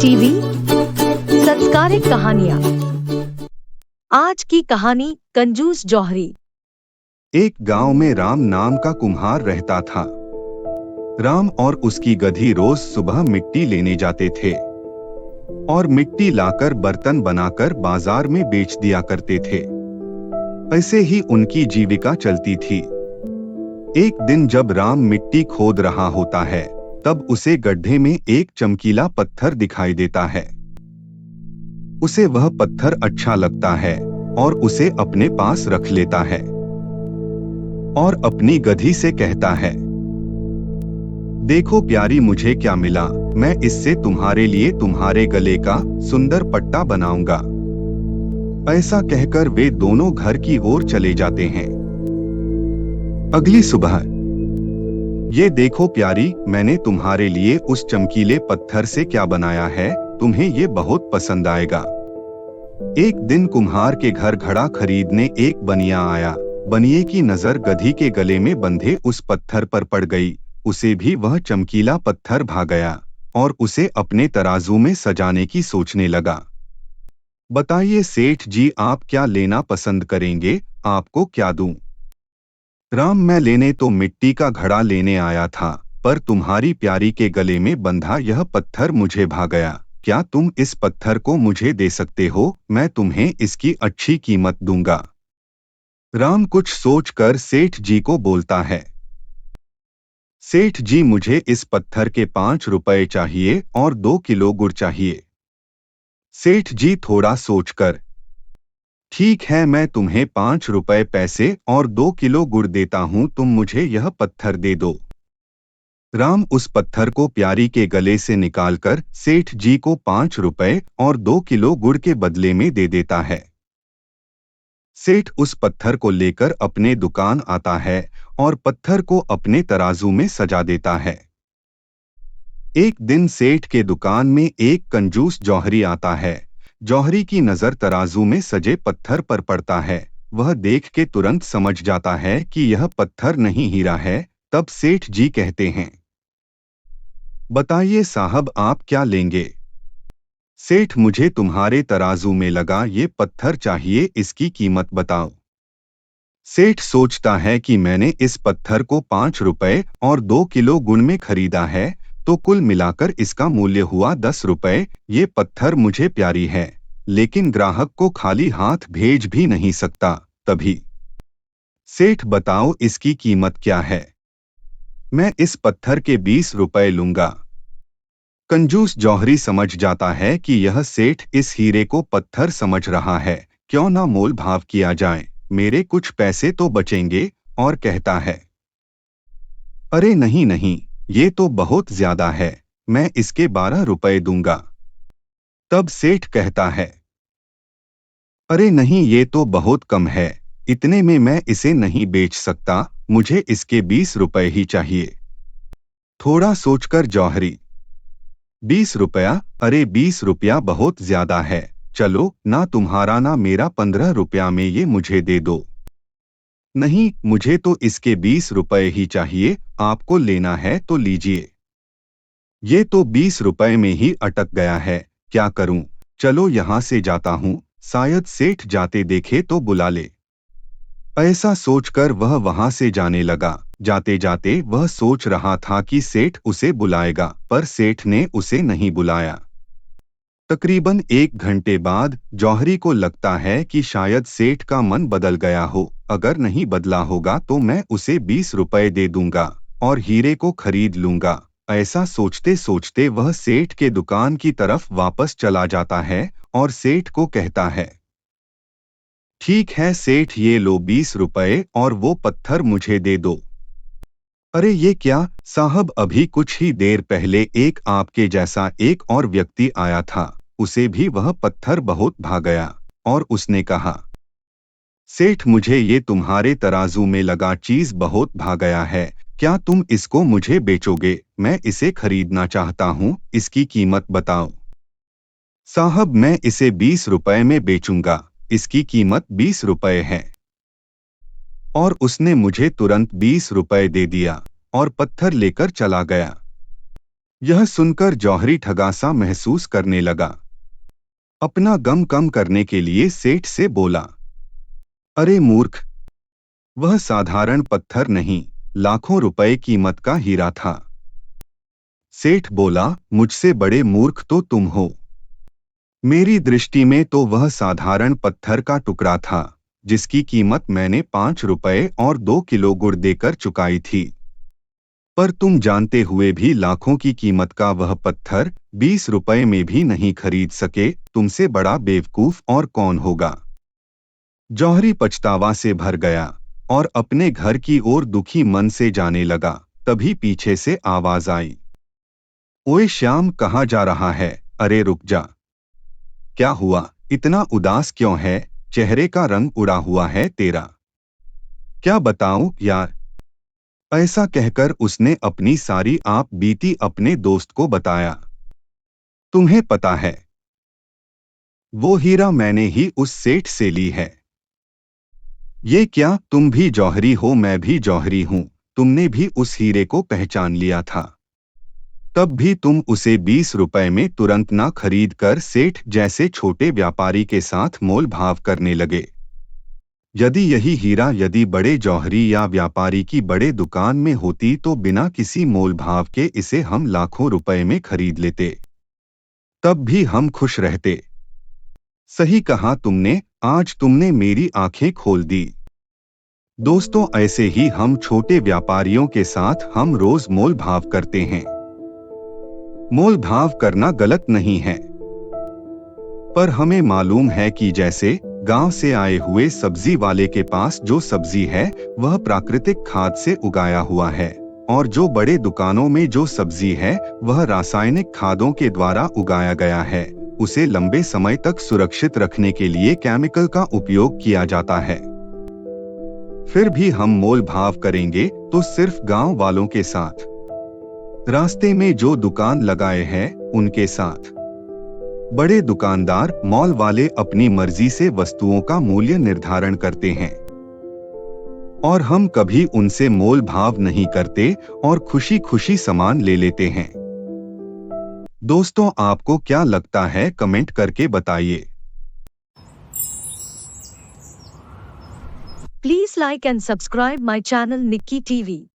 TV संस्कारिक कहानियाँ। आज की कहानी कंजूस जौहरी। एक गांव में राम नाम का कुम्हार रहता था। राम और उसकी गधी रोज सुबह मिट्टी लेने जाते थे और मिट्टी लाकर बर्तन बनाकर बाजार में बेच दिया करते थे। ऐसे ही उनकी जीविका चलती थी। एक दिन जब राम मिट्टी खोद रहा होता है, तब उसे गड्ढे में एक चमकीला पत्थर दिखाई देता है। उसे वह पत्थर अच्छा लगता है और उसे अपने पास रख लेता है और अपनी गधी से कहता है, देखो प्यारी, मुझे क्या मिला, मैं इससे तुम्हारे लिए तुम्हारे गले का सुंदर पट्टा बनाऊंगा। ऐसा कहकर वे दोनों घर की ओर चले जाते हैं। अगली सुबह, ये देखो प्यारी, मैंने तुम्हारे लिए उस चमकीले पत्थर से क्या बनाया है, तुम्हें ये बहुत पसंद आएगा। एक दिन कुम्हार के घर घड़ा खरीदने एक बनिया आया। बनिए की नजर गधी के गले में बंधे उस पत्थर पर पड़ गई। उसे भी वह चमकीला पत्थर भा गया और उसे अपने तराजू में सजाने की सोचने लगा। बताइए सेठ जी, आप क्या लेना पसंद करेंगे, आपको क्या दूं? राम, मैं लेने तो मिट्टी का घड़ा लेने आया था, पर तुम्हारी प्यारी के गले में बंधा यह पत्थर मुझे भा गया। क्या तुम इस पत्थर को मुझे दे सकते हो? मैं तुम्हें इसकी अच्छी कीमत दूंगा। राम कुछ सोचकर सेठ जी को बोलता है, सेठ जी, मुझे इस पत्थर के 5 रुपए चाहिए और 2 किलो गुड़ चाहिए। सेठ जी थोड़ा सोचकर, ठीक है, मैं तुम्हें 5 रुपए पैसे और 2 किलो गुड़ देता हूं, तुम मुझे यह पत्थर दे दो। राम उस पत्थर को प्यारी के गले से निकालकर सेठ जी को 5 रुपए और 2 किलो गुड़ के बदले में दे देता है। सेठ उस पत्थर को लेकर अपने दुकान आता है और पत्थर को अपने तराजू में सजा देता है। एक दिन सेठ के दुकान में एक कंजूस जौहरी आता है। जौहरी की नजर तराजू में सजे पत्थर पर पड़ता है। वह देख के तुरंत समझ जाता है कि यह पत्थर नहीं हीरा है। तब सेठ जी कहते हैं, बताइए साहब, आप क्या लेंगे? सेठ, मुझे तुम्हारे तराजू में लगा ये पत्थर चाहिए, इसकी कीमत बताओ। सेठ सोचता है कि मैंने इस पत्थर को 5 रुपए और 2 किलो गुड़ में खरीदा है, तो कुल मिलाकर इसका मूल्य हुआ 10 रुपए। ये पत्थर मुझे प्यारी है, लेकिन ग्राहक को खाली हाथ भेज भी नहीं सकता। तभी, सेठ बताओ इसकी कीमत क्या है? मैं इस पत्थर के 20 रुपए लूंगा। कंजूस जौहरी समझ जाता है कि यह सेठ इस हीरे को पत्थर समझ रहा है, क्यों ना मोल भाव किया जाए, मेरे कुछ पैसे तो बचेंगे। और कहता है, अरे नहीं नहीं, ये तो बहुत ज्यादा है, मैं इसके 12 रुपए दूंगा। तब सेठ कहता है, अरे नहीं, ये तो बहुत कम है, इतने में मैं इसे नहीं बेच सकता, मुझे इसके 20 रुपए ही चाहिए। थोड़ा सोचकर जौहरी, 20 रुपया? अरे 20 रुपया बहुत ज्यादा है, चलो ना तुम्हारा ना मेरा, 15 रुपया में ये मुझे दे दो। नहीं, मुझे तो इसके 20 रुपए ही चाहिए, आपको लेना है तो लीजिए। ये तो 20 रुपए में ही अटक गया है, क्या करूं? चलो यहाँ से जाता हूं, शायद सेठ जाते देखे तो बुला ले। ऐसा सोचकर वह वहां से जाने लगा। जाते जाते वह सोच रहा था कि सेठ उसे बुलाएगा, पर सेठ ने उसे नहीं बुलाया। तकरीबन 1 घंटे बाद जौहरी को लगता है कि शायद सेठ का मन बदल गया हो। अगर नहीं बदला होगा तो मैं उसे 20 रुपए दे दूंगा और हीरे को खरीद लूंगा। ऐसा सोचते सोचते वह सेठ के दुकान की तरफ वापस चला जाता है और सेठ को कहता है, ठीक है सेठ, ये लो 20 रुपए और वो पत्थर मुझे दे दो। अरे ये क्या साहब, अभी कुछ ही देर पहले एक आपके जैसा एक और व्यक्ति आया था, उसे भी वह पत्थर बहुत भा गया और उसने कहा, सेठ, मुझे ये तुम्हारे तराजू में लगा चीज बहुत भा गया है, क्या तुम इसको मुझे बेचोगे? मैं इसे खरीदना चाहता हूँ, इसकी कीमत बताओ। साहब, मैं इसे 20 रुपए में बेचूंगा, इसकी कीमत 20 रुपए है। और उसने मुझे तुरंत 20 रुपए दे दिया और पत्थर लेकर चला गया। यह सुनकर जौहरी ठगा सा महसूस करने लगा। अपना गम कम करने के लिए सेठ से बोला, अरे मूर्ख, वह साधारण पत्थर नहीं, लाखों रुपए कीमत का हीरा था। सेठ बोला, मुझसे बड़े मूर्ख तो तुम हो। मेरी दृष्टि में तो वह साधारण पत्थर का टुकड़ा था, जिसकी कीमत मैंने 5 रुपए और 2 किलो गुड़ देकर चुकाई थी। पर तुम जानते हुए भी लाखों की कीमत का वह पत्थर 20 रुपए में भी नहीं खरीद सके, तुमसे बड़ा बेवकूफ और कौन होगा। जौहरी पछतावा से भर गया और अपने घर की ओर दुखी मन से जाने लगा। तभी पीछे से आवाज आई, ओए श्याम, कहाँ जा रहा है? अरे रुक जा। क्या हुआ, इतना उदास क्यों है? चेहरे का रंग उड़ा हुआ है तेरा। क्या बताऊं यार? ऐसा कहकर उसने अपनी सारी आप बीती अपने दोस्त को बताया। तुम्हें पता है, वो हीरा मैंने ही उस सेठ से ली है। ये क्या, तुम भी जौहरी हो, मैं भी जौहरी हूं, तुमने भी उस हीरे को पहचान लिया था। तब भी तुम उसे 20 रुपए में तुरंत ना खरीद कर सेठ जैसे छोटे व्यापारी के साथ मोल भाव करने लगे। यदि यही हीरा यदि बड़े जौहरी या व्यापारी की बड़े दुकान में होती तो बिना किसी मोल भाव के इसे हम लाखों रुपए में खरीद लेते, तब भी हम खुश रहते। सही कहा तुमने, आज तुमने मेरी आंखें खोल दी। दोस्तों, ऐसे ही हम छोटे व्यापारियों के साथ हम रोज मोल भाव करते हैं। मोल भाव करना गलत नहीं है, पर हमें मालूम है कि जैसे गांव से आए हुए सब्जी वाले के पास जो सब्जी है वह प्राकृतिक खाद से उगाया हुआ है, और जो बड़े दुकानों में जो सब्जी है वह रासायनिक खादों के द्वारा उगाया गया है। उसे लंबे समय तक सुरक्षित रखने के लिए केमिकल का उपयोग किया जाता है। फिर भी हम मोल भाव करेंगे तो सिर्फ गांव वालों के साथ, रास्ते में जो दुकान लगाए हैं उनके साथ। बड़े दुकानदार, मॉल वाले अपनी मर्जी से वस्तुओं का मूल्य निर्धारण करते हैं और हम कभी उनसे मोल भाव नहीं करते और खुशी खुशी सामान ले लेते हैं। दोस्तों, आपको क्या लगता है, कमेंट करके बताइए। Please like and subscribe my channel Nikki TV.